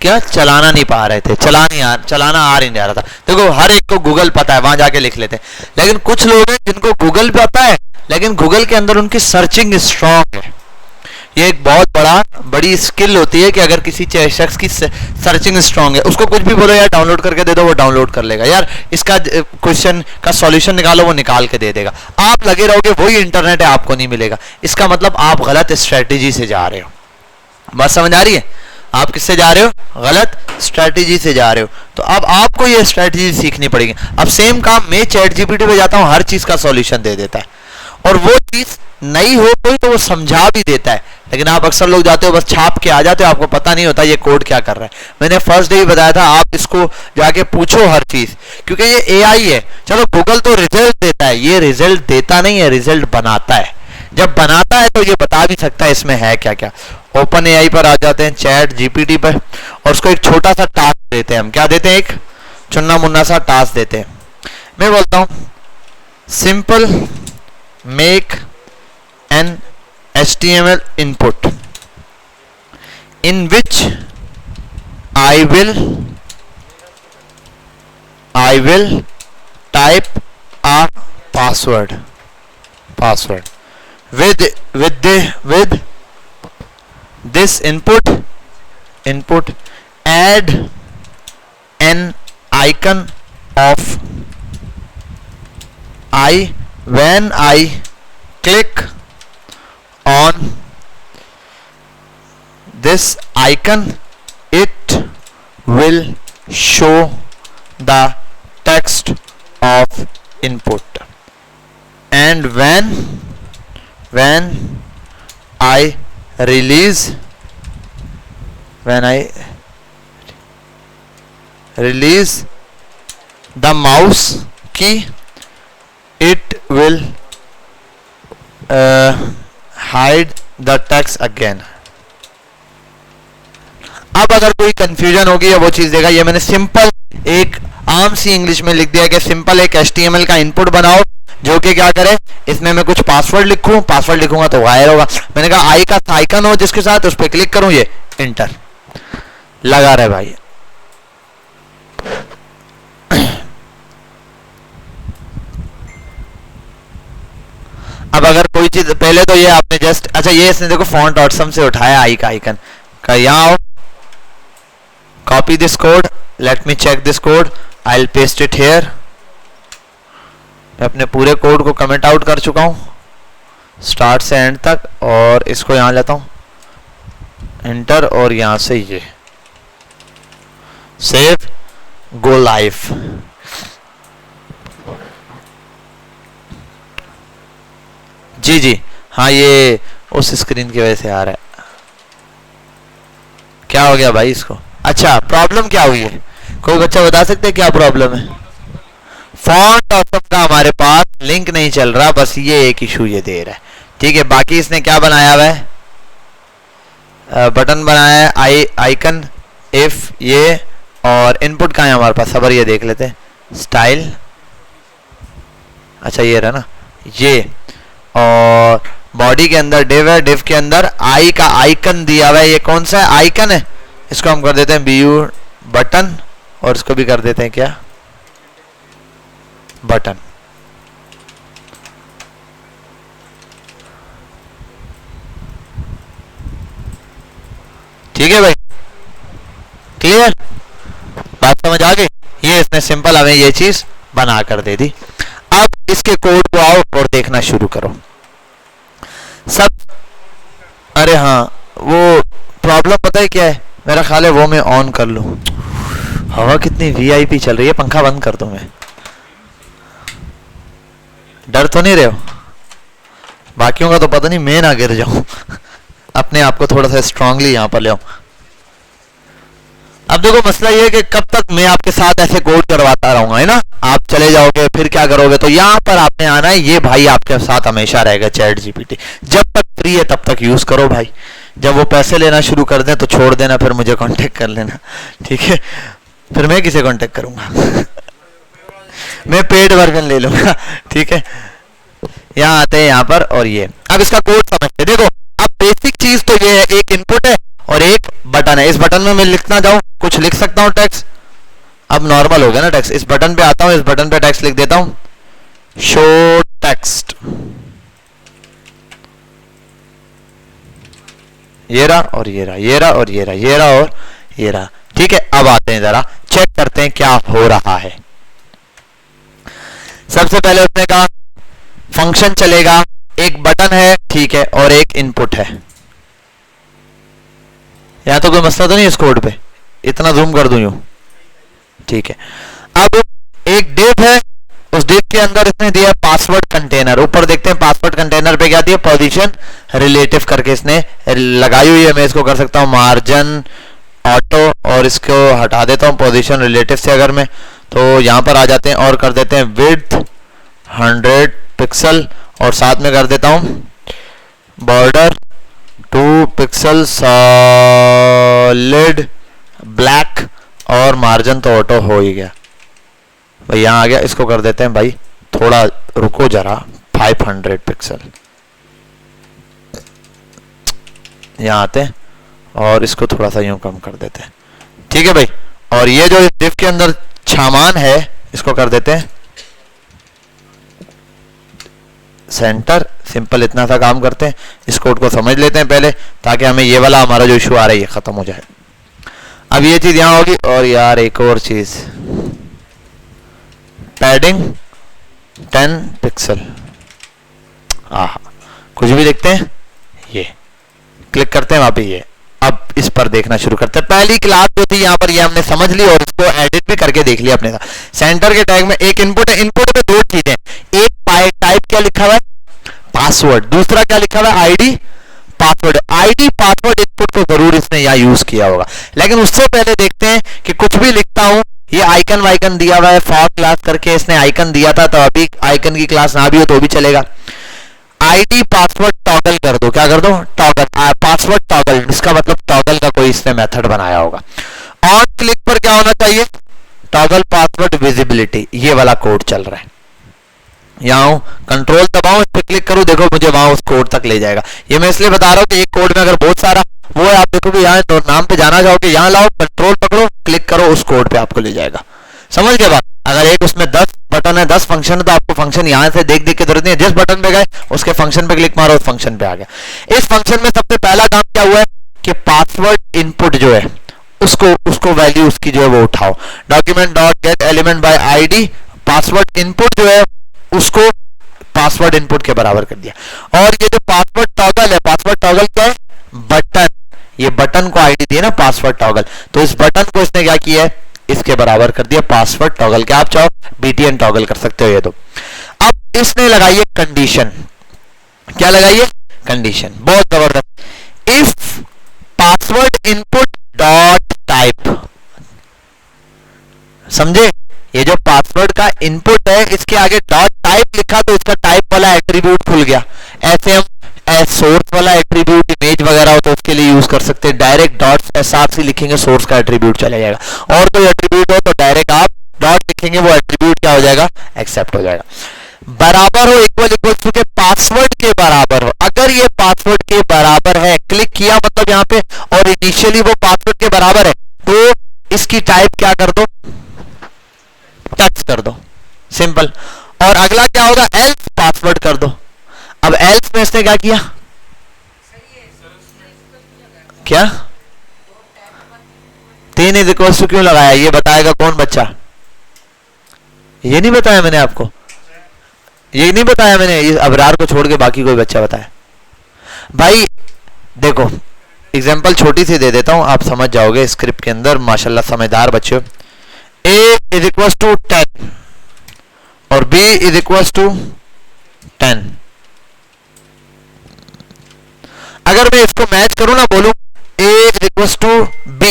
क्या चलाना नहीं पा रहे थे, चलाना आ नहीं जा रहा था। देखो हर एक को गूगल पता है, वहां जाके लिख लेते हैं। लेकिन कुछ लोग हैं जिनको गूगल पता है लेकिन गूगल के अंदर उनकी सर्चिंग स्ट्रांग है। ये एक बहुत बड़ी स्किल होती है कि अगर किसी शख्स की सर्चिंग स्ट्रांग है, उसको कुछ भी बोलो यार डाउनलोड करके दे दो, वो डाउनलोड कर लेगा। यार इसका क्वेश्चन का सॉल्यूशन निकालो, वो निकाल के दे देगा। आप लगे रहोगे वही इंटरनेट है, आपको नहीं मिलेगा। इसका मतलब आप गलत स्ट्रेटेजी से जा रहे हो। बात समझ आ रही है? आप किससे जा रहे हो? गलत स्ट्रेटेजी से जा रहे हो। तो अब आपको ये स्ट्रेटेजी सीखनी पड़ेगी। अब सेम काम मैं चैट जीपीटी पे जाता हूँ, हर चीज का सॉल्यूशन दे देता है, और वो चीज नहीं हो कोई तो वो समझा भी देता है। लेकिन आप अक्सर लोग जाते हो बस छाप के आ जाते हो, आपको पता नहीं होता ये कोड क्या कर रहा है। मैंने फर्स्ट डे ही बताया था, आप इसको जाके पूछो हर चीज, क्योंकि ये एआई है। चलो गूगल तो रिजल्ट देता है, ये रिजल्ट देता नहीं है, रिजल्ट बनाता है। जब बनाता है तो ये बता भी सकता है इसमें है क्या क्या। ओपन एआई पर आ जाते हैं, चैट जीपीटी पर, और उसको एक छोटा सा टास्क देते हैं। हम क्या देते हैं? एक चुन्ना मुन्ना सा टास्क देते हैं। मैं बोलता हूं simple make an HTML input in which I will type a password with this input add an icon of eye. When I click on this icon it will show the text of input, and when I release the mouse key it will hide the text again. अब अगर कोई confusion होगी या वो चीज देगा, ये मैंने सिंपल एक आम सी इंग्लिश में लिख दिया कि सिंपल एक HTML का इनपुट बनाओ जो कि क्या करे, इसमें मैं कुछ पासवर्ड लिखूं, पासवर्ड लिखूंगा तो गायब होगा। मैंने कहा आई का आइकन हो जिसके साथ, उस पर क्लिक करूं, ये इंटर लगा रहे भाई। अब अगर कोई चीज पहले तो ये आपने जस्ट, अच्छा ये इसने देखो फॉन्ट ऑसम से उठाया आई का आइकन का, यहाँ आओ, copy this code, let me check this code, I will paste it here. मैं अपने पूरे कोड को कमेंट आउट कर चुका हूं स्टार्ट से एंड तक, और इसको यहां लेता हूं एंटर, और यहां से ये सेव, गो लाइव। जी जी हाँ, ये उस स्क्रीन की वजह से आ रहा है। क्या हो गया भाई इसको? अच्छा प्रॉब्लम क्या हुई है? कोई बच्चा बता सकते हैं क्या प्रॉब्लम है? फॉन्ट ऑसम का हमारे पास लिंक नहीं चल रहा, बस ये एक इशू ये दे रहा है। ठीक है, बाकी इसने क्या बनाया हुआ है? बटन बनाया है, आइकन, इफ, ये, और इनपुट का है हमारे पास। खबर ये देख लेते हैं, स्टाइल, अच्छा ये रहा ना ये, और बॉडी के अंदर डिव है, डिव के अंदर आई का आइकन दिया हुआ है। ये कौन सा आइकन है? इसको हम कर देते हैं BU बटन, और इसको भी कर देते हैं क्या? बटन। ठीक है भाई, क्लियर? बात समझ आ गई? ये इसने सिंपल हमें ये चीज बना कर दे दी। अब इसके कोड को आओ और देखना शुरू करो सब। अरे हाँ, वो प्रॉब्लम पता है क्या है? मेरा ख्याल है वो मैं ऑन कर लूं। हवा कितनी VIP चल रही है, पंखा बंद कर दूं मैं? डर तो नहीं रहे हो? बाकियों का तो पता नहीं, मैं ना गिर जाऊं। अपने आप को थोड़ा सा स्ट्रांगली यहां पर ले आऊं। अब देखो मसला ये है कि कब तक मैं आपके साथ ऐसे कोड करवाता रहूंगा, है ना? आप चले जाओगे फिर क्या करोगे? तो यहाँ पर आपने आना है, ये भाई आपके साथ हमेशा रहेगा चैट जीपीटी। जब तक फ्री है तब तक यूज करो भाई, जब वो पैसे लेना शुरू कर दें तो छोड़ देना, फिर मुझे कांटेक्ट कर लेना, ठीक है? फिर मैं किसे कांटेक्ट करूंगा? मैं पेड वर्जन ले लूंगा, ठीक है? यहाँ आते हैं यहाँ पर, और ये अब इसका कोड समझते। देखो अब बेसिक चीज तो ये है, एक इनपुट है और एक बटन है। इस बटन में मैं लिखना जाऊं कुछ लिख सकता हूं टेक्स्ट, अब नॉर्मल हो गया ना टेक्स्ट। इस बटन पे आता हूं, इस बटन पे टेक्स्ट लिख देता हूं, शो टेक्स्ट, ये रहा और ये रहा, ये रहा और ये रहा, ये रहा और ये रहा। ठीक है, अब आते हैं जरा चेक करते हैं क्या हो रहा है। सबसे पहले उसने कहा फंक्शन चलेगा, एक बटन है, ठीक है, और एक इनपुट है। यहां तो कोई मसला तो नहीं इस कोड पे, इतना जूम कर दूं यूं, ठीक है। अब एक डिव है, उस डिव के अंदर इसने दिया पासवर्ड कंटेनर। ऊपर देखते हैं पासवर्ड कंटेनर पे क्या दिया, पोजीशन रिलेटिव करके इसने लगाई हुई है। मैं इसको कर सकता हूं मार्जिन ऑटो और इसको हटा देता हूं पोजीशन रिलेटिव से। अगर मैं तो यहां पर आ जाते हैं और कर देते हैं विड्थ 100 पिक्सल और साथ में कर देता हूं बॉर्डर 2 पिक्सल सॉलिड ब्लैक और मार्जिन तो ऑटो हो ही गया भाई, यहां आ गया। इसको कर देते हैं भाई थोड़ा रुको जरा 500 पिक्सल, यहां आते हैं और इसको थोड़ा सा यूं कम कर देते हैं, ठीक है भाई। और ये जो इस डिव के अंदर सामान है इसको कर देते हैं सेंटर। सिंपल इतना सा काम करते हैं। इस कोड को समझ लेते हैं पहले ताकि हमें ये वाला हमारा जो इशू आ रहा है ये खत्म हो जाए। अब ये चीज यहां होगी और यार एक और चीज पैडिंग 10 पिक्सल, आहा कुछ भी देखते हैं, ये क्लिक करते हैं वहां पे, ये अब इस पर देखना शुरू करते हैं। पहली क्लास जो थी यहाँ पर ये हमने समझ ली और इसको एडिट भी करके देख लिया अपने साथ। सेंटर के टैग में एक इनपुट है, इनपुट में दो चीजें, एक टाइप क्या लिखा हुआ है पासवर्ड, दूसरा क्या लिखा हुआ है ID password. ID password input को जरूर इसने यहाँ यूज किया होगा, लेकिन उससे पहले देखते हैं कि कुछ भी लिखता हूं, ये आइकन वाइकन दिया हुआ है फॉर क्लास करके इसने आइकन दिया था, तो अभी आइकन की क्लास ना भी हो तो भी चलेगा। आईडी पासवर्ड टॉगल कर दो, क्या कर दो टॉगल, पासवर्ड टॉगल, इसका मतलब टॉगल का कोई इसने मेथड बनाया होगा। ऑन क्लिक पर क्या होना चाहिए, टॉगल पासवर्ड विजिबिलिटी, ये वाला कोड चल रहा है। यहां कंट्रोल दबाऊं, इस पे क्लिक करूं, देखो मुझे वहां उस कोड तक ले जाएगा। ये मैं इसलिए बता रहा हूं कि एक कोड में अगर बहुत सारा वो है, आप देखोगे यहाँ तो नाम पे जाना चाहोगे, यहाँ लाओ कंट्रोल पकड़ो क्लिक करो, उस कोड पे आपको ले जाएगा। समझ गए बात। अगर एक उसमें 10 बटन है 10 फंक्शन है तो आपको फंक्शन यहां से देख देख के जरूरत नहीं है, जिस बटन पे गए उसके फंक्शन पे क्लिक मारो, उस फंक्शन पे आ गया। इस फंक्शन में सबसे पहला काम क्या हुआ है कि पासवर्ड इनपुट जो है उसको वैल्यू उसकी जो है वो उठाओ। Document dot gate element by ID, password input जो है उसको पासवर्ड इनपुट के बराबर कर दिया। और ये जो पासवर्ड टॉगल है, पासवर्ड टॉगल क्या है बटन, ये बटन को आईडी दी है ना पासवर्ड टॉगल, तो इस बटन को इसने क्या किया है इसके बराबर कर दिया पासवर्ड टॉगल के। आप चाहो बीटीएन टॉगल कर सकते हो ये तो। अब इसने लगाई है कंडीशन, क्या लगाई है कंडीशन, बहुत जबरदस्त। If password input dot type, समझे, ये जो पासवर्ड का इनपुट है इसके आगे डॉट टाइप लिखा तो इसका टाइप वाला एट्रीब्यूट खुल गया। ऐसे हम सोर्स वाला एट्रीब्यूट इमेज वगैरह हो तो उसके लिए यूज कर सकते हैं, डायरेक्ट डॉट एसआरसी लिखेंगे सोर्स का एट्रीब्यूट चला जाएगा। और कोई एट्रीब्यूट हो तो डायरेक्ट आप डॉट लिखेंगे, वो एट्रीब्यूट क्या हो जाएगा एक्सेप्ट हो जाएगा। बराबर हो इक्वल इक्वल के पासवर्ड के बराबर हो, अगर ये पासवर्ड के बराबर है, क्लिक किया मतलब यहाँ पे और इनिशियली वो पासवर्ड के बराबर है तो इसकी टाइप क्या कर दो टच कर दो, सिंपल। और अगला क्या होगा एल्स पासवर्ड कर दो। अब एल्स में इसने क्या किया, क्या 3 इज इक्वल टू क्यों लगाया, ये बताएगा कौन बच्चा, ये नहीं बताया मैंने आपको, ये नहीं बताया मैंने, इस अबरार को छोड़ के बाकी कोई बच्चा बताया। भाई देखो एग्जांपल छोटी सी दे देता हूं, आप समझ जाओगे स्क्रिप्ट के अंदर, माशाल्लाह समझदार बच्चे। a इज इक्वल टू 10 और b इज इक्वल टू 10। अगर मैं इसको मैच करूं ना, बोलूं a is equal to b,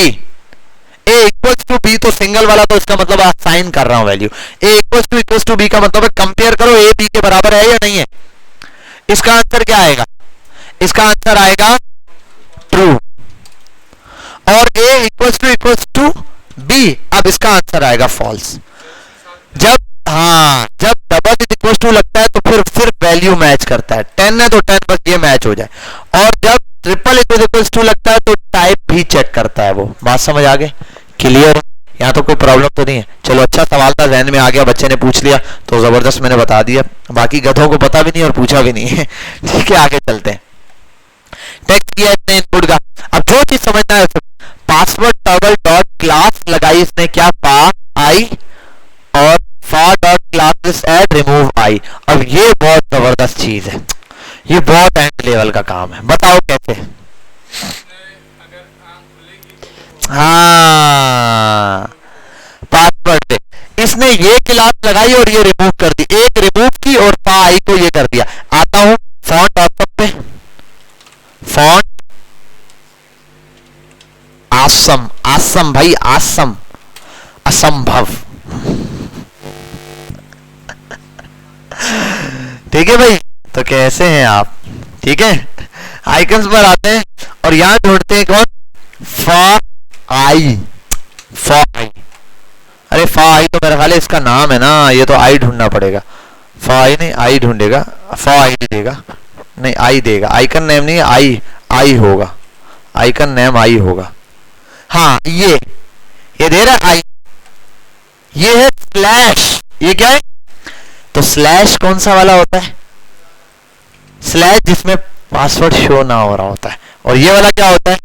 a equal to b तो सिंगल वाला, तो इसका मतलब असाइन कर रहा हूं value. a equal to b का मतलब है कंपेयर करो a b के बराबर है या नहीं है। इसका आंसर क्या आएगा, इसका आंसर आएगा ट्रू। और a इक्वल टू b, अब इसका आंसर आएगा फॉल्स। जब जब डबल इज इक्वल टू लगता है तो फिर सिर्फ वैल्यू मैच करता है, 10 है तो 10 बस ये मैच हो जाए। और जब ट्रिपल इज इक्वल टू लगता है तो टाइप भी चेक करता है वो। बात समझ आ गई, क्लियर? यहाँ तो कोई प्रॉब्लम तो नहीं है। चलो अच्छा सवाल था, जहन में आ गया, बच्चे ने पूछ लिया तो जबरदस्त मैंने बता दिया। बाकी गधों को पता भी नहीं और पूछा भी नहीं है। ठीक है, आगे चलते हैं। टेक्स्ट किया इसने इनपुट का। अब जो चीज समझना है, पासवर्ड टॉगल डॉट क्लास लगाई इसने, क्या, फा आई, और फा डॉट क्लासेस ऐड रिमूव आई। अब ये बहुत जबरदस्त चीज है, ये बहुत एंड लेवल का काम है। बताओ कैसे? हाँ, पासवर्ड पे इसने ये क्लास लगाई और ये रिमूव कर दी, एक रिमूव की और फा आई को ये कर दिया। आता हूं फॉन्ट ऑप्शन पे, फॉन्ट आसम, आसम भाई आसम, असंभव। ठीक है भाई, तो कैसे हैं आप? ठीक है, आइकन्स पर आते हैं और यहां ढूंढते हैं कौन, फा आई, फा आई। अरे फा आई तो मेरा ख्याल है इसका नाम है ना, ये तो आई ढूंढना पड़ेगा। फा आई नहीं, आई ढूंढेगा, फा आई देगा, नहीं आई देगा, आइकन नेम नहीं, आई आई होगा, आइकन नेम आई होगा। हाँ ये दे रहा है आई, ये है स्लैश, ये क्या है? तो स्लैश कौन सा वाला होता है? स्लैश जिसमें पासवर्ड शो ना हो रहा होता है। और ये वाला क्या होता है?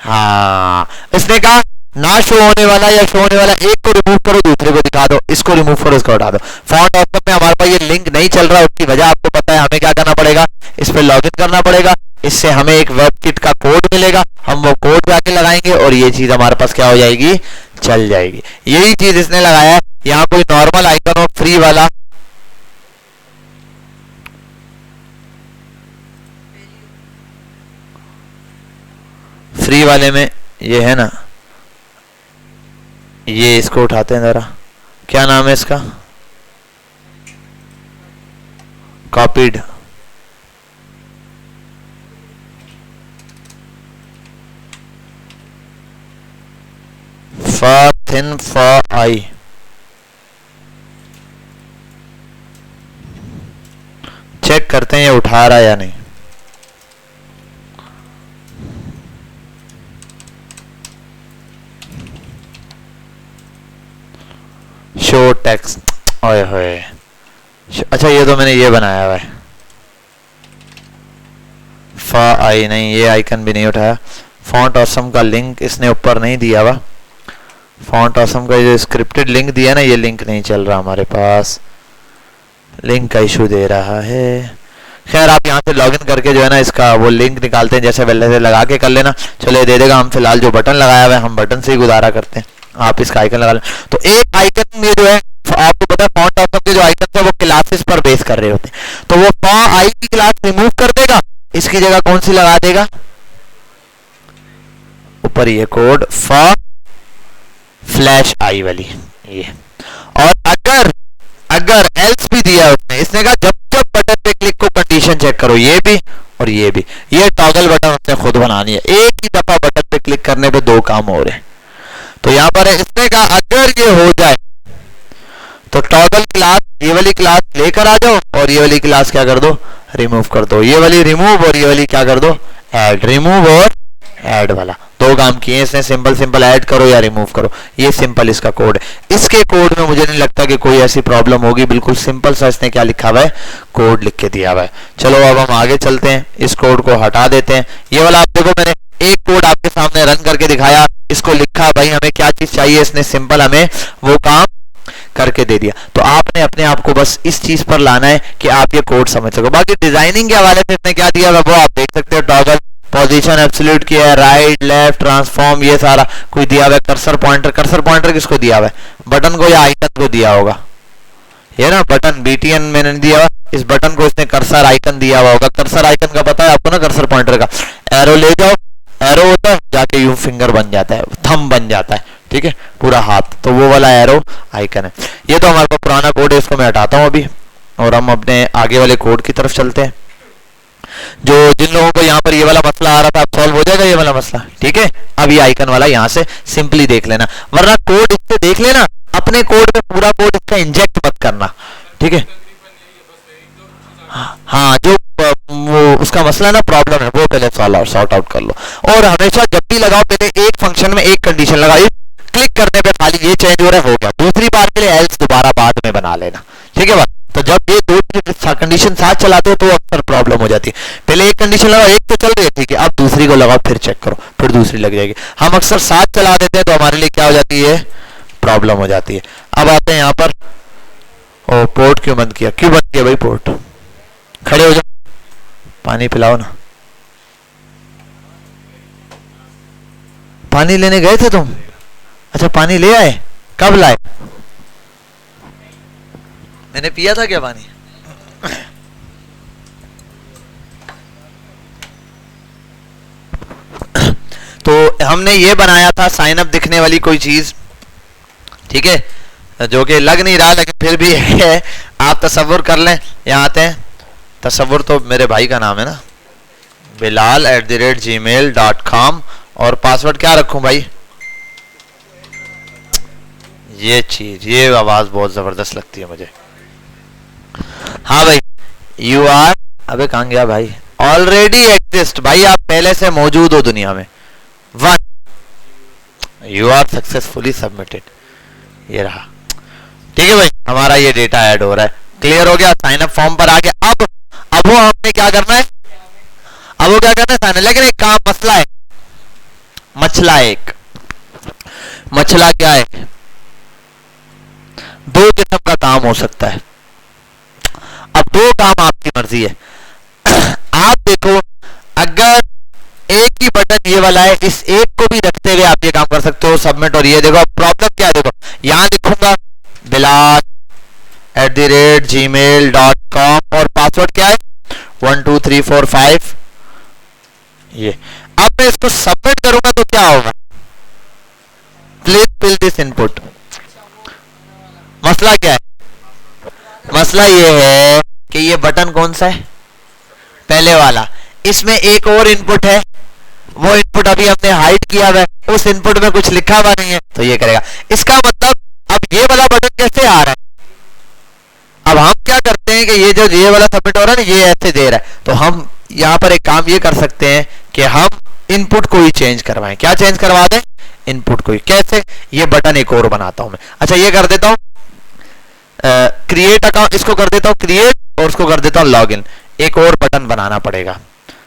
हाँ, इसने कहा ना शो होने वाला या शो होने वाला, एक को रिमूव करो दूसरे को दिखा दो, इसको रिमूव करो इसको हटा दो। फॉन्ट ऑप्शन में हमारे पास ये लिंक नहीं चल रहा, उसकी वजह आपको पता है, हमें क्या करना पड़ेगा, इस पे लॉगिन करना पड़ेगा। इससे हमें एक वेबकिट का कोड मिलेगा, हम वो कोड जाके लगाएंगे और ये चीज हमारे पास क्या हो जाएगी, चल जाएगी। यही चीज इसने लगाया। यहाँ कोई नॉर्मल आइकन हो, फ्री वाला, फ्री वाले में ये है ना, ये इसको उठाते हैं जरा, क्या नाम है इसका, कॉपीड, फा थिन फा आई। चेक करते हैं ये उठा रहा है या नहीं। शो टेक्स्ट, ओए होए, अच्छा ये तो मैंने ये बनाया हुआ है, फा आई नहीं, ये आइकन भी नहीं उठाया। फॉन्ट ऑसम का लिंक इसने ऊपर नहीं दिया हुआ, फॉन्ट ऑसम का जो स्क्रिप्टेड लिंक दिया ना, ये लिंक नहीं चल रहा हमारे पास, लिंक का इशू दे रहा है। खैर आप यहाँ से लॉगिन करके जो है ना इसका वो लिंक निकालते हैं, जैसे पहले से लगा के कर लेना। चलो ये दे देगा, हम फिलहाल जो बटन लगाया हुआ है हम बटन से ही गुजारा करते हैं। आप इसका आइकन लगा लें। तो एक आइकन ये जो है आपको पता है, फॉन्ट ऑप्शन के जो आइकन है वो क्लासेस पर बेस कर रहे होते हैं। तो वो फा आई की क्लास रिमूव कर देगा, इसकी जगह कौन सी लगा देगा, ऊपर ये कोड फा फ्लैश आई वाली ये। और अगर एल्स भी दिया उसने, इसने कहा जब जब बटन पे क्लिक को कंडीशन चेक करो, ये भी और ये भी। ये टॉगल बटन उसने खुद बनानी है, एक ही दफा बटन पे क्लिक करने पे दो काम हो रहे हैं। तो यहां पर इसने कहा अगर ये हो जाए तो टॉगल क्लास, ये वाली क्लास लेकर आ जाओ और ये वाली क्लास क्या कर दो, रिमूव कर दो। ये वाली रिमूव और ये वाली क्या कर दो, ऐड। रिमूव और ऐड वाला दो काम किए इसने, सिंपल सिंपल ऐड करो या रिमूव करो। ये सिंपल इसका कोड है। इसके कोड में मुझे नहीं लगता कि कोई ऐसी प्रॉब्लम होगी, बिल्कुल सिंपल सा इसने क्या लिखा हुआ है, कोड लिख के दिया हुआ है। चलो अब हम आगे चलते हैं, इस कोड को हटा देते हैं। ये वाला आप देखो, मैंने एक कोड आपके सामने रन करके दिखाया, इसको लिखा भाई हमें क्या चीज चाहिए, इसने सिंपल हमें वो काम करके दे दिया। तो आपने अपने आप को बस इस चीज पर लाना है कि आप ये कोड समझ सको। बाकी डिजाइनिंग के हवाले से इसने क्या दिया है वो आप देख सकते हो। टॉगल पोजीशन एब्सोल्यूट किया है, राइट लेफ्ट ट्रांसफॉर्म, ये सारा कोई दिया हुआ है। कर्सर पॉइंटर किसको दिया हुआ है, बटन को या आइकन को दिया होगा, ये ना बटन बीटीएन मैंने दिया हुआ, इस बटन को इसने कर्सर आइकन दिया हुआ होगा। कर्सर आइकन का पता है आपको ना, कर्सर पॉइंटर का एरो ले जाओ, एरो होता है जाके यू फिंगर बन जाता है, थंब बन जाता है, ठीक है, पूरा हाथ, तो वो वाला एरो आइकन है। ये तो हमारे पास पुराना कोड है, इसको मैं हटाता हूँ अभी और हम अपने आगे वाले कोड की तरफ चलते हैं। जो जिन लोगों को यहाँ पर ये वाला मसला आ रहा था, अब सॉल्व हो जाएगा ये वाला मसला, ठीक है। अब ये आइकन वाला यहाँ से सिंपली देख लेना, वरना कोड इससे देख लेना, अपने कोड में पूरा कोड इसका इंजेक्ट मत करना, ठीक है। हाँ, जो वो उसका मसला ना, प्रॉब्लम है, वो पहले सॉर्ट आउट कर लो। और हमेशा जब भी लगाओ पहले एक फंक्शन में एक कंडीशन लगाओ। करने पे खाली ये चेंज हो रहा है, हो गया। दूसरी बार के लिए एल्स दोबारा बाद में बना लेना, ठीक है बात। तो जब ये दो कंडीशन साथ चलाते हो तो अक्सर प्रॉब्लम हो जाती है। पहले एक कंडीशन लगाओ, एक तो चल रही है ठीक है, अब दूसरी को लगाओ, फिर चेक करो, फिर दूसरी लग जाएगी। हम अक्सर साथ चला देते हैं तो हमारे लिए क्या हो जाती है, प्रॉब्लम हो जाती है। अब आते हैं यहाँ पर, ओ पोर्ट क्यों बंद किया, क्यों बंद किया भाई पोर्ट? खड़े हो जाओ, पानी पिलाओ ना। पानी लेने गए थे तुम? अच्छा पानी ले आए, कब लाए? मैंने पिया था क्या पानी? तो हमने ये बनाया था साइन अप दिखने वाली कोई चीज, ठीक है, जो कि लग नहीं रहा लेकिन फिर भी है, आप तसव्वुर कर लें। यहाँ आते हैं, तसव्वुर तो मेरे भाई का नाम है ना, bilal@gmail.com, और पासवर्ड क्या रखूं भाई? ये चीज, ये आवाज बहुत जबरदस्त लगती है मुझे। हाँ भाई, यू आर, अबे कहाँ गया भाई? ऑलरेडी एग्जिस्ट, भाई आप पहले से मौजूद हो दुनिया में। 1, यू आर सक्सेसफुली सबमिटेड, ये रहा, ठीक है भाई, हमारा ये डेटा ऐड हो रहा है, क्लियर हो गया। साइन अप फॉर्म पर आ गया। अब वो हमने क्या करना है, अब वो क्या करना है साइन, लेकिन एक काम, मसला है, मसला क्या है, दो किस्म का काम हो सकता है। अब दो काम आपकी मर्जी है। आप देखो, अगर एक ही बटन ये वाला है, इस एक को भी रखते हुए आप ये काम कर सकते हो, सबमिट। और ये देखो प्रॉब्लम क्या है, देखो यहां लिखूंगा bilal@gmail.com, और पासवर्ड क्या है 1 2 3 4 5। ये अब मैं इसको सबमिट करूंगा तो क्या होगा, प्लीज फिल दिस इनपुट। मसला क्या है, मसला ये है कि ये बटन कौन सा है, पहले वाला, इसमें एक और इनपुट है, वो इनपुट अभी हमने हाइड किया हुआ है, उस इनपुट में कुछ लिखा हुआ नहीं है, तो ये करेगा। इसका मतलब अब ये वाला बटन कैसे आ रहा है, अब हम क्या करते हैं कि ये जो ये वाला सबमिट हो रहा है ना, ये ऐसे दे रहा है, तो हम यहाँ पर एक काम ये कर सकते हैं कि हम इनपुट को ही चेंज करवाएं। क्या चेंज करवा दें, इनपुट को ही। कैसे, ये बटन एक और बनाता हूं मैं, अच्छा ये कर देता हूं क्रिएट अकाउंट, इसको कर देता हूं क्रिएट, और उसको कर देता हूं लॉगिन। एक और बटन बनाना पड़ेगा,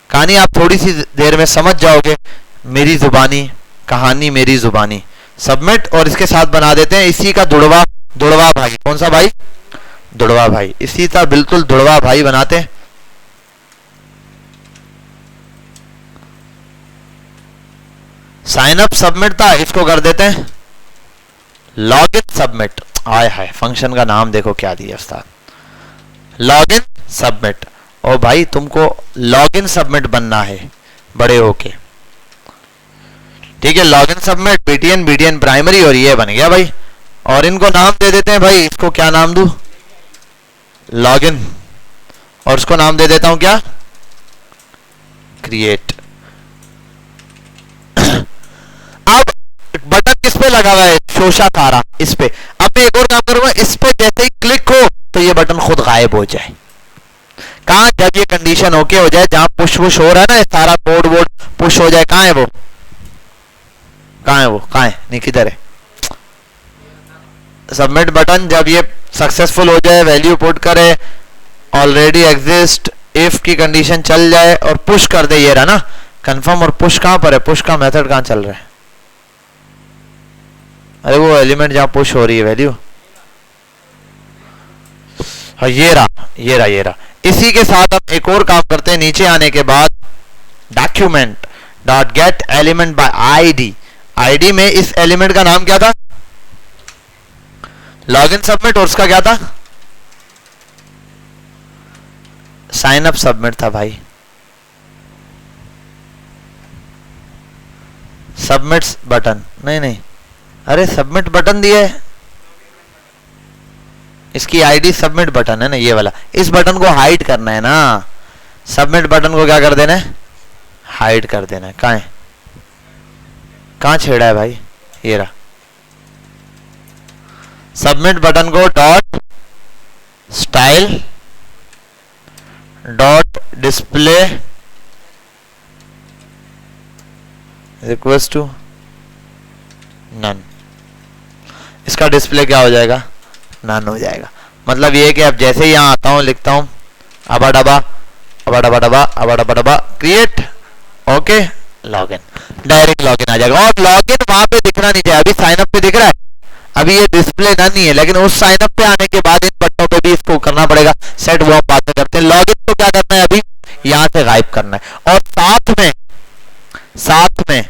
कहानी आप थोड़ी सी देर में समझ जाओगे, मेरी जुबानी कहानी, मेरी जुबानी। सबमिट, और इसके साथ बना देते हैं इसी का दुड़वा भाई। कौन सा भाई, दुड़वा भाई, इसी का बिल्कुल दुड़वा भाई बनाते हैं। साइन अप सबमिट था, इसको कर देते हैं लॉगिन सबमिट। आय हाय, फंक्शन का नाम देखो क्या दिया उस्ताद, लॉगिन सबमिट। ओ भाई तुमको लॉगिन सबमिट बनना है बड़े होके, ठीक है, लॉगिन सबमिट बीटीएन प्राइमरी, और ये बन गया भाई। और इनको नाम दे देते हैं भाई, इसको क्या नाम दूं, लॉगिन, और इसको नाम दे देता हूं क्या, क्रिएट। अब बटन किस पे लगा हुआ है, शोशा तारा, इस पे। अब मैं एक और काम करूंगा, इस पे जैसे ही क्लिक हो तो ये बटन खुद गायब हो जाए। कहां, जब ये कंडीशन ओके हो जाए, जहां पुश हो रहा है ना, सारा कोड वोड पुश हो जाए, कहां है वो, कहां है नहीं, किधर है सबमिट बटन, जब ये सक्सेसफुल हो जाए, वैल्यू पुट करे, ऑलरेडी एग्जिस्ट, इफ की कंडीशन चल जाए और पुश कर दे, ये रहा ना कंफर्म। और पुश कहां पर है, पुश का मेथड कहां चल रहा है, अरे वो एलिमेंट जहां पुश हो रही है वैल्यू, हाँ ये रहा। इसी के साथ हम एक और काम करते हैं, नीचे आने के बाद document dot gate element by ID, ID में इस एलिमेंट का नाम क्या था, लॉगिन सबमिट, और उसका क्या था, साइन अप सबमिट था भाई। सबमिट बटन, नहीं, अरे सबमिट बटन दिया है, इसकी आईडी सबमिट बटन है ना, ये वाला। इस बटन को हाइड करना है ना, सबमिट बटन को क्या कर देना है, हाइड कर देना है। कहां छेड़ा है भाई, ये रहा। सबमिट बटन को dot style dot display request to none, इसका डिस्प्ले क्या हो जाएगा, नन हो जाएगा। मतलब ये कि अब जैसे ही यहाँ आता हूँ, लिखता हूँ अबा डबा अबा डबा डबा अबा डबा डबा create, okay login, direct login आ जाएगा। और लॉगिन वहां पे दिखना नहीं चाहिए। अभी साइन अप पे दिख रहा है, अभी ये डिस्प्ले नन नहीं है, लेकिन उस साइन अप पे आने के बाद इन बटनों पे भी इसको करना पड़ेगा सेट, वो हम बाद में करते हैं। लॉगिन को क्या करना है, अभी यहाँ से गायब करना है। और साथ में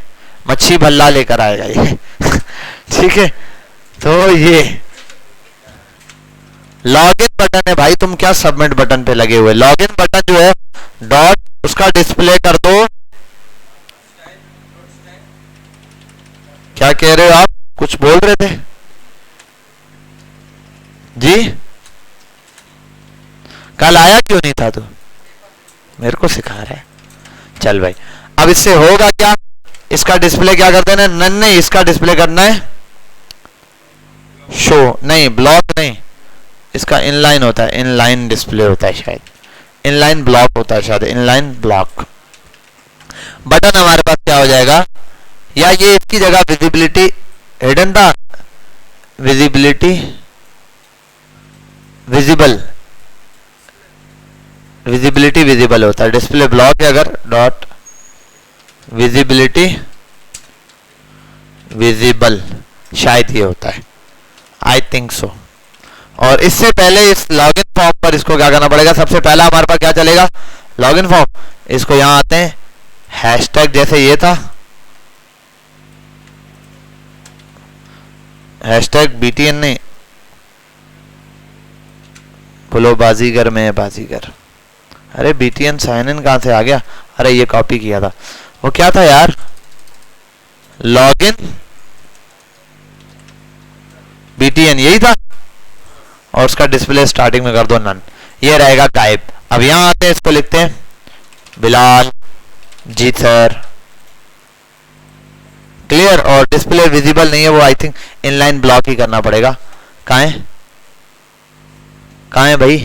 मच्छी भल्ला लेकर आएगा ये ठीक है। तो ये लॉगिन बटन है भाई, तुम क्या सबमिट बटन पे लगे हुए। लॉगिन बटन जो है डॉट, उसका डिस्प्ले कर दो। क्या कह रहे हो आप, कुछ बोल रहे थे जी? कल आया क्यों नहीं था तू? मेरे को सिखा रहा है। चल भाई, अब इससे होगा क्या, इसका डिस्प्ले क्या कर देना, नन नहीं, इसका डिस्प्ले करना है शो, नहीं ब्लॉक नहीं, इसका इनलाइन होता है, इनलाइन डिस्प्ले होता है शायद, इनलाइन ब्लॉक होता है शायद, इनलाइन ब्लॉक। बटन हमारे पास क्या हो जाएगा, या ये इसकी जगह विजिबिलिटी हिडन था, विजिबिलिटी विजिबल, विजिबिलिटी विजिबल होता है, डिस्प्ले ब्लॉक है अगर, डॉट विजिबिलिटी विजिबल, शायद ये होता है, आई थिंक सो। और इससे पहले इस लॉगिन फॉर्म पर इसको क्या करना पड़ेगा, सबसे पहला हमारे पास क्या चलेगा, लॉगिन फॉर्म। इसको यहां आते हैं, हैशटैग जैसे ये था, हैशटैग BTN नहीं, बोलो बाजीगर में है, बाजीगर। अरे BTN साइन इन कहां से आ गया, अरे ये कॉपी किया था, वो क्या था यार, लॉगिन BTN यही था, और उसका डिस्प्ले स्टार्टिंग में कर दो नन, ये रहेगा गायब। अब यहां आते हैं, इसको लिखते हैं बिलाल जी सर, क्लियर। और डिस्प्ले विजिबल नहीं है, वो आई थिंक इनलाइन ब्लॉक ही करना पड़ेगा। कहां है, कहां है भाई,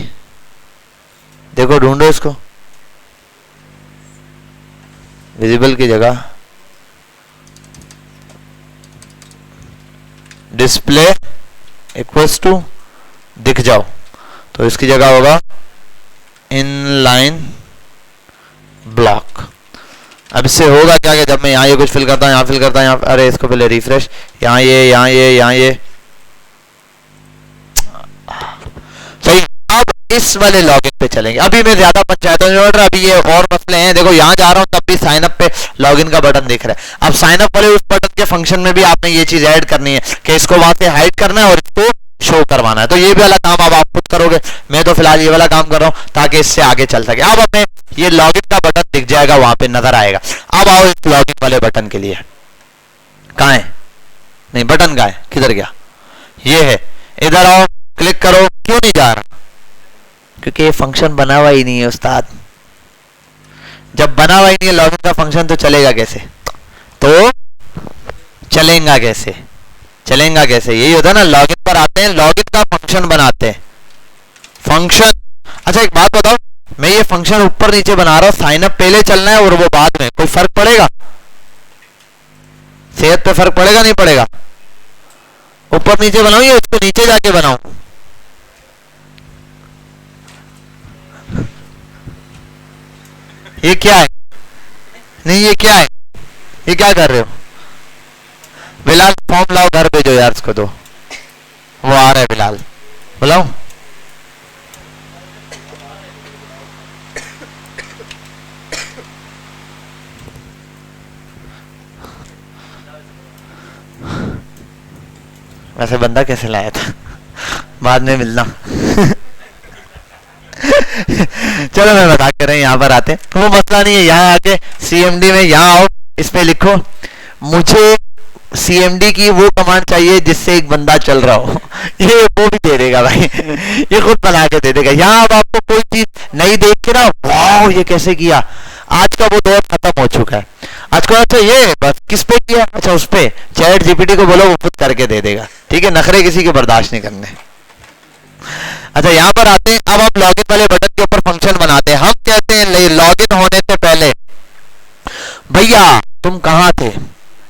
देखो ढूंढो इसको, विजिबल की जगह डिस्प्ले इक्वल्स टू दिख जाओ, तो इसकी जगह होगा इनलाइन ब्लॉक। अब इससे होगा क्या कि जब मैं यहाँ ये कुछ फिल करता हूँ, यहाँ फिल करता हूँ, यहाँ, अरे इसको पहले रिफ्रेश, यहाँ ये, यहाँ ये, यहाँ ये, सही। अब इस वाले लॉगिन पे चलेंगे, अभी मैं ज्यादा पंचायतों में जोड़ रहा, अभी ये और मसले हैं। देखो यहाँ जा रहा हूँ, तब भी साइन अप पे लॉगिन का बटन दिख रहा है। अब साइन अप वाले उस बटन के फंक्शन में भी आपने ये चीज ऐड करनी है कि इसको वहां से हाइड करना है और इसको शो करवाना है। तो ये वाला काम अब आप खुद करोगे, मैं तो फिलहाल ये वाला काम कर रहा हूँ ताकि इससे आगे चल सके। अब हमें ये लॉगिन का बटन दिख जाएगा, वहां पे नजर आएगा। अब आओ इस लॉगिन वाले बटन के लिए, कहां है, नहीं बटन कहां है, किधर गया, ये है, इधर आओ, क्लिक करो। क्यों नहीं जा रहा, क्योंकि ये फंक्शन बना हुआ ही नहीं है उस्ताद। जब बना हुआ ही नहीं है लॉगिन का फंक्शन, तो चलेगा कैसे, तो चलेगा कैसे, चलेगा कैसे, यही होता है ना। लॉगिन पर आते हैं, लॉगिन का फंक्शन बनाते हैं, फंक्शन। अच्छा एक बात बताओ, मैं ये फंक्शन ऊपर नीचे बना रहा हूं, साइन अप पहले चलना है और वो बाद में, कोई फर्क पड़ेगा, सेहत पे फर्क पड़ेगा नहीं पड़ेगा, ऊपर नीचे बनाऊं या इसको नीचे जाके बनाऊं, ये क्या है, नहीं ये क्या है, ये क्या कर रहे हो, बिलाल फॉर्म लाओ, घर भेजो यार इसको, दो वो आ रहा है, बिलाल बुलाओ। वैसे बंदा कैसे लाया था, बाद में मिलना चलो मैं बता कर रहा हूं, यहाँ पर आते तो वो मसला नहीं है। यहाँ आके CMD में यहाँ आओ, इस पे लिखो मुझे CMD की वो कमांड चाहिए जिससे एक बंदा चल रहा हो ये वो भी दे देगा भाई ये खुद बना के दे देगा। यहाँ अब आपको कोई चीज नहीं देख के ना, वाह ये कैसे किया, आज का वो दौर खत्म हो चुका है। आज को अच्छा ये बस किस पे किया, अच्छा उस पे चैट GPT को बोलो वो खुद करके दे देगा, ठीक है। नखरे किसी के बर्दाश्त नहीं करने। अच्छा यहाँ पर आते हैं, अब हम लॉगिन वाले बटन के ऊपर फंक्शन बनाते हैं। हम कहते हैं लॉगिन होने से पहले भैया तुम कहाँ थे,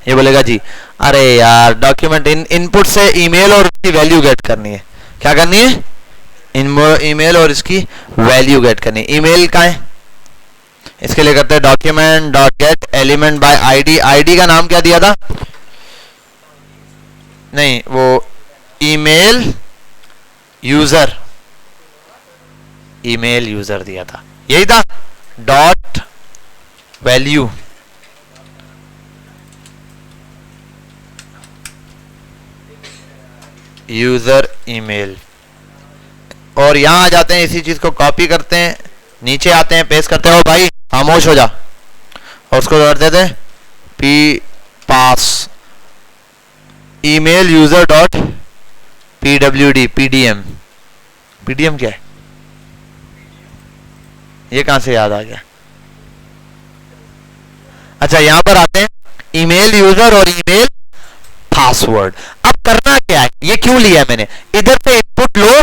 ये बोलेगा जी अरे यार डॉक्यूमेंट इनपुट से ईमेल और उसकी वैल्यू गेट करनी है। क्या करनी है? ईमेल और इसकी वैल्यू गेट करनी है। ईमेल का है, इसके लिए करते हैं document dot gate element by ID. ID का नाम क्या दिया था? नहीं, वो ईमेल यूजर, ईमेल यूजर दिया था, यही था। डॉट वैल्यू यूजर ईमेल, और यहां आ जाते हैं, इसी चीज को कॉपी करते हैं, नीचे आते हैं, पेस्ट करते हैं। ओ भाई खामोश हो जा, और उसको कर देते हैं P pass email user dot pwd pdm। pdm क्या है? ये कहां से याद आ गया? अच्छा यहां पर आते हैं ईमेल यूजर और ईमेल पासवर्ड। अब करना क्या है, ये क्यों लिया मैंने? इधर से इनपुट लो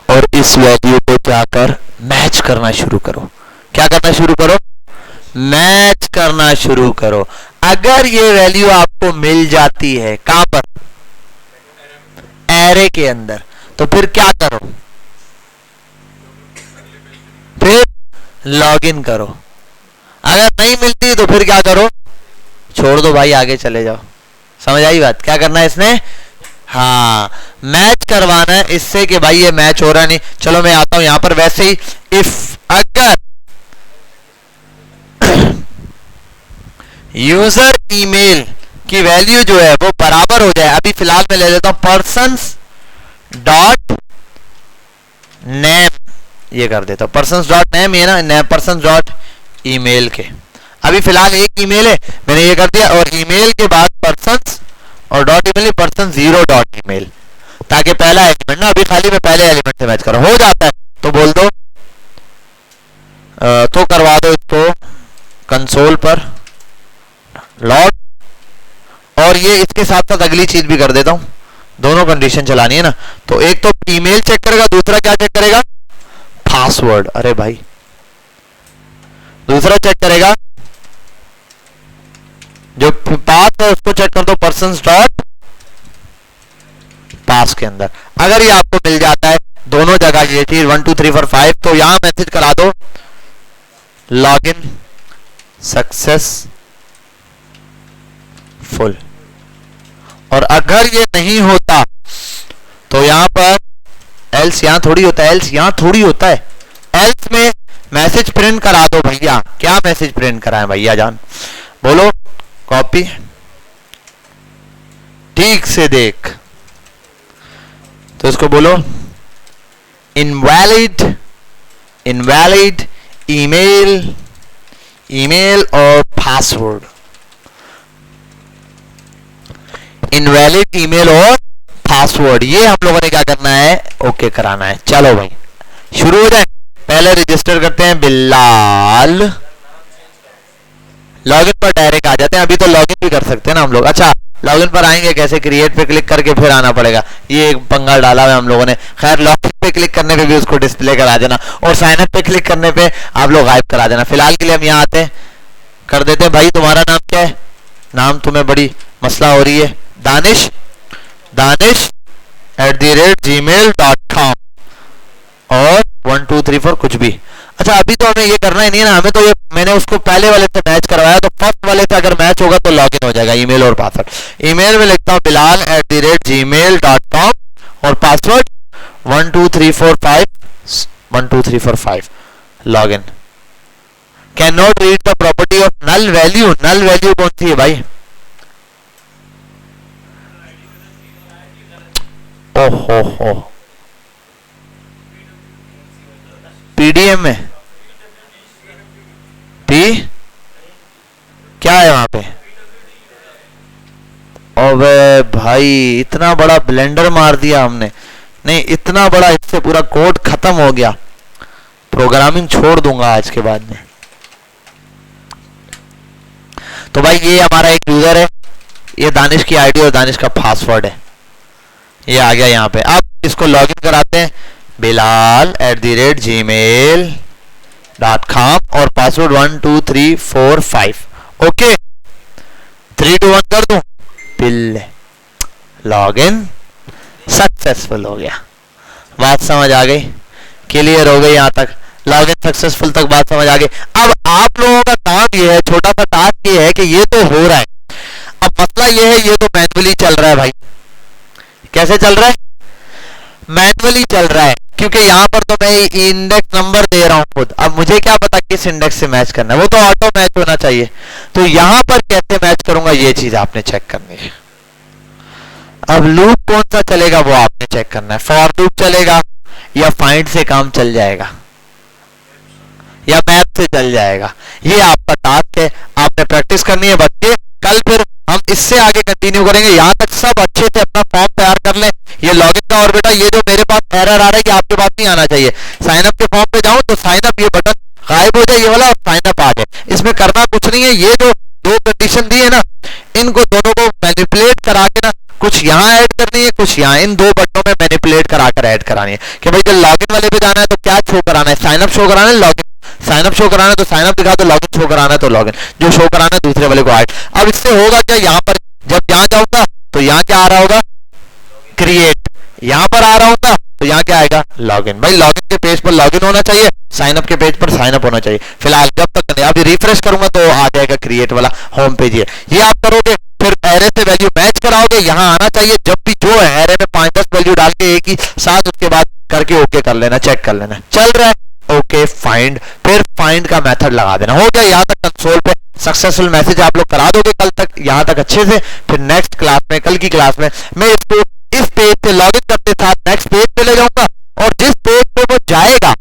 और इस वैल्यू को जाकर मैच करना शुरू करो। क्या करना शुरू करो? मैच करना शुरू करो। अगर ये वैल्यू आपको मिल जाती है कहां पर? एरे के अंदर, तो फिर क्या करो? फिर लॉगिन करो। अगर नहीं मिलती तो फिर क्या करो? छोड़ दो भाई, आगे चले जाओ। समझ आई बात? क्या करना है इसने? हाँ, मैच करवाना है इससे कि भाई ये मैच हो रहा नहीं। चलो मैं आता हूं यहां पर। वैसे ही इफ अगर यूजर ईमेल की वैल्यू जो है वो बराबर हो जाए, अभी फिलहाल मैं ले लेता हूं पर्सन्स डॉट नेम, ये कर देता हूं पर्सन्स डॉट नेम, ये ना पर्सन्स डॉट ईमेल के। अभी फिलहाल एक ईमेल है, मैंने ये कर दिया, और ईमेल के बाद पर्सन्स और dot email person zero dot email, ताकि पहला एलिमेंट ना, अभी खाली मैं पहले एलिमेंट से मैच करूं। हो जाता है तो बोल दो, तो करवा दो इसको कंसोल पर लॉग, और ये इसके साथ साथ अगली चीज भी कर देता हूं, दोनों कंडीशन चलानी है ना। तो एक तो ईमेल चेक करेगा, दूसरा क्या चेक करेगा? पासवर्ड। अरे भाई दूसरा चेक करेगा जो पास है उसको चेक कर दो पर्सन्स डॉट पास के अंदर। अगर ये आपको मिल जाता है दोनों जगह ये चीज 1 2 3 4 5, तो यहां मैसेज करा दो लॉगिन सक्सेसफुल। और अगर ये नहीं होता तो यहां पर एल्स, यहां थोड़ी होता है एल्स, यहां थोड़ी होता है एल्स में मैसेज प्रिंट करा दो भैया। क्या मैसेज प्रिंट कराएं भैया जान? बोलो, कॉपी, ठीक से देख, तो इसको बोलो इनवैलिड ईमेल और पासवर्ड, इनवैलिड ईमेल और पासवर्ड। ये हम लोगों ने क्या करना है? ओके कराना है। चलो भाई शुरू हो जाए। पहले रजिस्टर करते हैं बिलाल, लॉगिन पर डायरेक्ट आ जाते हैं। अभी तो लॉगिन भी कर सकते हैं ना हम लोग। अच्छा लॉगिन पर आएंगे कैसे? क्रिएट पे क्लिक करके फिर आना पड़ेगा, ये एक पंगा डाला है हम लोगों ने। खैर लॉगिन पे क्लिक करने पे भी उसको डिस्प्ले करा देना, और साइन अप पे क्लिक करने पे आप लोग गायब करा देना। फिलहाल के लिए हम यहाँ आते हैं, कर देते हैं। भाई तुम्हारा नाम क्या है? नाम तुम्हें बड़ी मसला हो रही है, दानिश @gmail.com और 1 2 3 4 कुछ भी। अच्छा अभी तो हमें ये करना ही नहीं है ना, हमें तो ये मैंने उसको पहले वाले से मैच करवाया, तो फर्स्ट वाले से अगर मैच होगा तो लॉगिन हो जाएगा ईमेल और पासवर्ड। ईमेल में लिखता हूँ बिलाल @gmail.com और password 1 2 3 4 5 login. Can not read the property of null value. Null value कौन सी है भाई? ओहो पीडीएम में पी क्या है वहां पे? अबे भाई इतना बड़ा ब्लेंडर मार दिया हमने। नहीं इतना बड़ा, इससे पूरा कोड खत्म हो गया। प्रोग्रामिंग छोड़ दूंगा आज के बाद में। तो भाई ये हमारा एक यूजर है, ये दानिश की आईडी और दानिश का पासवर्ड है, ये आ गया यहाँ पे। अब इसको लॉगिन कराते हैं बिलाल @gmail.com और पासवर्ड 1 2 3 4 5। ओके 3 2 1 कर दूं? बिल, लॉगिन सक्सेसफुल हो गया। बात समझ आ गई, क्लियर हो गई, यहाँ तक लॉगिन सक्सेसफुल तक बात समझ आ गई। अब आप लोगों का काम ये है, छोटा सा टास्क ये है कि ये तो हो रहा है, अब मसला ये है ये तो मैनुअली चल रहा है भाई। कैसे चल रहा है? मैनुअली चल रहा है, क्योंकि यहाँ पर तो मैं इंडेक्स नंबर दे रहा हूँ खुद। अब मुझे क्या पता किस इंडेक्स से मैच करना है, वो तो ऑटो मैच होना चाहिए। तो यहाँ पर कैसे मैच करूंगा ये चीज आपने चेक करनी है। अब लूप कौन सा चलेगा वो आपने चेक करना है, फॉर लूप चलेगा या फाइंड से काम चल जाएगा या मैप से चल जाएगा, ये आपका टास्क है, आपने प्रैक्टिस करनी है बच्चे। कल फिर हम इससे आगे कंटिन्यू करेंगे। यहाँ तक सब अच्छे से अपना फॉर्म तैयार कर लें। ये लॉगिन का, और बेटा ये जो मेरे पास एरर आ रहा है कि आपके पास नहीं आना चाहिए। साइन अप के फॉर्म पे जाऊं तो साइन अप ये बटन गायब हो जाए ये वाला, और साइन अप आ जाए। इसमें करना कुछ नहीं है, ये जो दो कंडीशन दी है ना, इनको दोनों को मैनिपुलेट करा के ना कुछ यहाँ ऐड करनी है, कुछ यहाँ, इन दो बटनों में मैनिपुलेट कराकर ऐड करानी है कि भाई जब लॉगिन वाले पे जाना है तो क्या शो कराना है, साइन अप शो कराना है, लॉगिन साइन अप शो कराना है तो साइन अप दिखा दो, लॉगिन शो कराना है तो लॉगिन, जो शो कराना है दूसरे वाले को ऐड। अब इससे होगा क्या, यहाँ पर जब यहाँ जाऊंगा तो यहाँ क्या आ रहा होगा, क्रिएट, यहाँ पर आ रहा होगा तो यहाँ क्या आएगा, लॉगिन। भाई लॉगिन के पेज पर लॉगिन होना चाहिए, साइन अप के पेज पर साइन अप होना चाहिए। फिलहाल जब तक अभी रिफ्रेश करूंगा तो आ जाएगा क्रिएट वाला होम पेज। ये आप करोगे, फिर एरे से वैल्यू मैच कराओगे, यहाँ आना चाहिए। जब भी जो है एरे में 5-10 वैल्यू डाल के एक ही साथ, उसके बाद करके ओके कर लेना, चेक कर लेना चल रहा है, ओके फाइंड, फिर फाइंड का मेथड लगा देना। हो गया, यहाँ तक कंसोल पे सक्सेसफुल मैसेज आप लोग करा दोगे कल तक, यहाँ तक अच्छे से। फिर नेक्स्ट क्लास में, कल की क्लास में मैं इसको इस पेज पे लॉगिन करते साथ नेक्स्ट पेज पे ले जाऊंगा, और जिस पेज पे वो जाएगा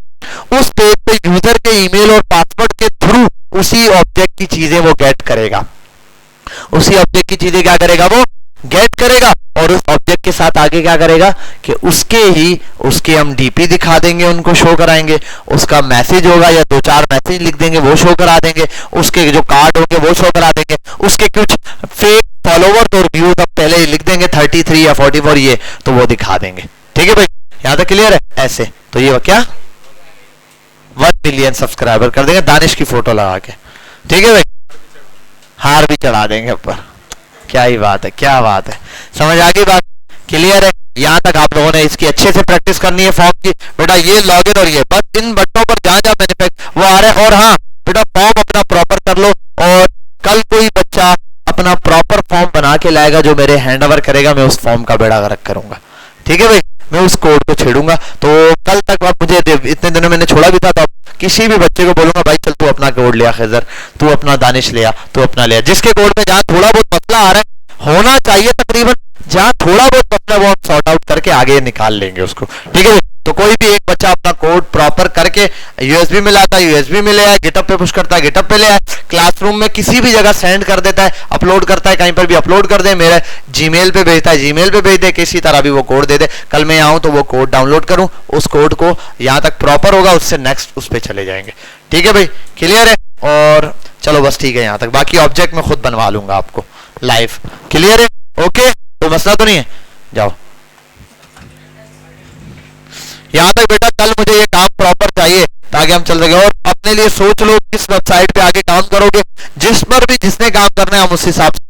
उस पेज पे यूजर के ईमेल और पासवर्ड के थ्रू उसी ऑब्जेक्ट की चीजें वो गेट करेगा, उसी ऑब्जेक्ट की चीजें क्या करेगा, वो गेट करेगा। और उस ऑब्जेक्ट के साथ आगे क्या करेगा कि उसके हम डीपी दिखा देंगे, उनको शो कराएंगे, उसका मैसेज होगा या 2-4 मैसेज लिख देंगे वो शो करा देंगे, उसके जो कार्ड होंगे वो शो करा देंगे, उसके कुछ फेक फॉलोवर्स और व्यूज हम पहले ही लिख देंगे 33 या 44 ये, तो वो दिखा देंगे। ठीक है भाई, यहां तक क्लियर है? ऐसे तो ये क्या 1 मिलियन सब्सक्राइबर कर देंगे दानिश की फोटो लगा के। ठीक है भाई, हार भी चढ़ा देंगे ऊपर। क्या ही बात है, क्या बात है, समझ आ गई बात, क्लियर है? यहाँ तक आप लोगों ने इसकी अच्छे से प्रैक्टिस करनी है फॉर्म की। बेटा ये लॉगिन और ये बस इन बटनों पर जहां जहां मैनिफेक्ट वो आ रहा है। और हाँ बेटा, फॉर्म अपना प्रॉपर कर लो, और कल कोई बच्चा अपना प्रॉपर फॉर्म बना के लाएगा जो मेरे हैंड ओवर करेगा, मैं उस फॉर्म का बेड़ा गर्क करूंगा। ठीक है भाई, मैं उस कोड को छेड़ूंगा। तो कल तक आप मुझे, इतने दिनों मैंने छोड़ा भी था, तो किसी भी बच्चे को बोलूंगा भाई चल तू अपना कोड लिया, खैजर तू अपना, दानिश लिया, तू अपना लिया, जिसके कोड में जहां थोड़ा बहुत मसला आ रहा है, होना चाहिए तकरीबन जहां थोड़ा बहुत मसला वो हम सॉर्ट आउट करके आगे निकाल लेंगे उसको। ठीक है, तो कोई भी एक बच्चा अपना कोड प्रॉपर करके यूएसबी में लाता है, यूएसबी में ले आए, गिटअप पे पुश करता है, गिटअप पे ले आए, क्लासरूम में किसी भी जगह सेंड कर देता है, अपलोड करता है, कहीं पर भी अपलोड कर दे, मेरे जीमेल पे भेजता है, जीमेल पे भेज दे, किसी तरह भी वो कोड दे दे। कल मैं आऊं तो वो कोड डाउनलोड करूं, उस कोड को यहाँ तक प्रॉपर होगा, उससे नेक्स्ट उस पर चले जाएंगे। ठीक है भाई, क्लियर है? और चलो बस ठीक है, यहाँ तक। बाकी ऑब्जेक्ट मैं खुद बनवा लूंगा आपको लाइव। क्लियर है? ओके, तो मसला तो नहीं है, जाओ। यहां तक बेटा, कल मुझे ये काम प्रॉपर चाहिए ताकि हम चल सके। और अपने लिए सोच लो किस वेबसाइट पे आगे काम करोगे, जिस पर भी जिसने काम करना है हम उस हिसाब से